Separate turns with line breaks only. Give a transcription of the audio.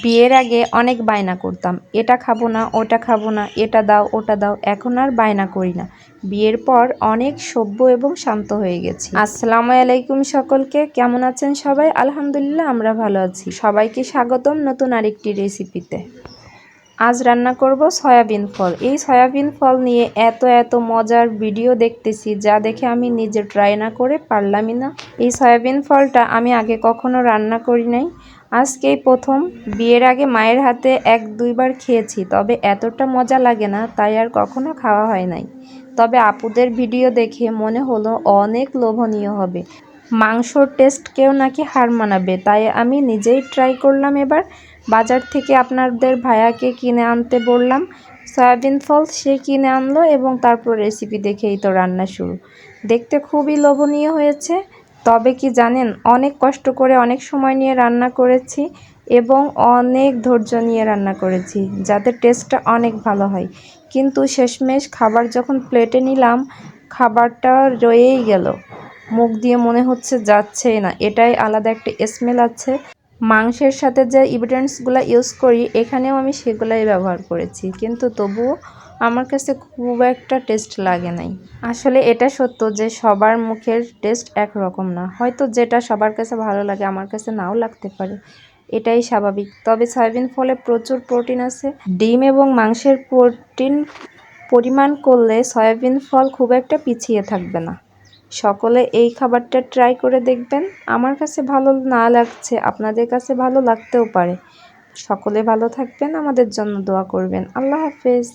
বিয়ের আগে অনেক বায়না করতাম, এটা খাবো না, ওটা খাবো না, এটা দাও, ওটা দাও। এখন আর বায়না করি না। বিয়ের পর অনেক সভ্য এবং শান্ত হয়ে গেছি। আসসালামু আলাইকুম সকলকে, কেমন আছেন সবাই? আলহামদুলিল্লাহ আমরা ভালো আছি। সবাইকে স্বাগতম নতুন আরেকটি রেসিপিতে। আজ রান্না করব সয়াবিন ফল। এই সয়াবিন ফল নিয়ে এত মজার ভিডিও দেখতেছি, যা দেখে আমি নিজে ট্রাই না করে পারলামই না। এই সয়াবিন ফলটা আমি আগে কখনো রান্না করি নাই, আজকেই প্রথম। বিয়ের আগে মায়ের হাতে 1-2 বার খেয়েছি, তবে এতটা মজা লাগে না, তাই আর কখনো খাওয়া হয় নাই। তবে আপুদের ভিডিও দেখে মনে হলো অনেক লোভনীয় হবে। মাংসর টেস্টকেও নাকি হার মানাবে, তাই আমি নিজেই ট্রাই করলাম। এবার বাজার থেকে আপনাদের ভাইয়াকে কিনে আনতে বললাম সয়াবিন ফল, সে কিনে আনলো এবং তারপর রেসিপি দেখেই তো রান্না শুরু। দেখতে খুবই লোভনীয় হয়েছে। তবে কি জানেন, অনেক কষ্ট করে অনেক সময় নিয়ে রান্না করেছি এবং অনেক ধৈর্য নিয়ে রান্না করেছি, যাতে টেস্টটা অনেক ভালো হয়। কিন্তু শেষমেশ খাবার যখন প্লেটে নিলাম, খাবারটা রয়েই গেল, মুখ দিয়ে মনে হচ্ছে যাচ্ছেই না। এটাই আলাদা একটা স্মেল আছে। মাংসের সাথে যে ইনগ্রিডিয়েন্টসগুলো ইউজ করি, এখানেও আমি সেগুলাই ব্যবহার করেছি, কিন্তু তবুও আমার কাছে খুব একটা টেস্ট লাগে নাই। আসলে এটা সত্য যে সবার মুখের টেস্ট একরকম না, হয়তো যেটা সবার কাছে ভালো লাগে আমার কাছে নাও লাগতে পারে, এটাই স্বাভাবিক। তবে সয়াবিন ফলে প্রচুর প্রোটিন আছে। ডিম এবং মাংসের প্রোটিন পরিমাণ করলে সয়াবিন ফল খুব একটা পিছিয়ে থাকবে না। সকলে এই খাবারটা ট্রাই করে দেখবেন। আমার কাছে ভালো না লাগছে, আপনাদের কাছে ভালো লাগতেও পারে। সকলে ভালো থাকবেন, আমাদের জন্য দোয়া করবেন। আল্লাহ হাফেজ।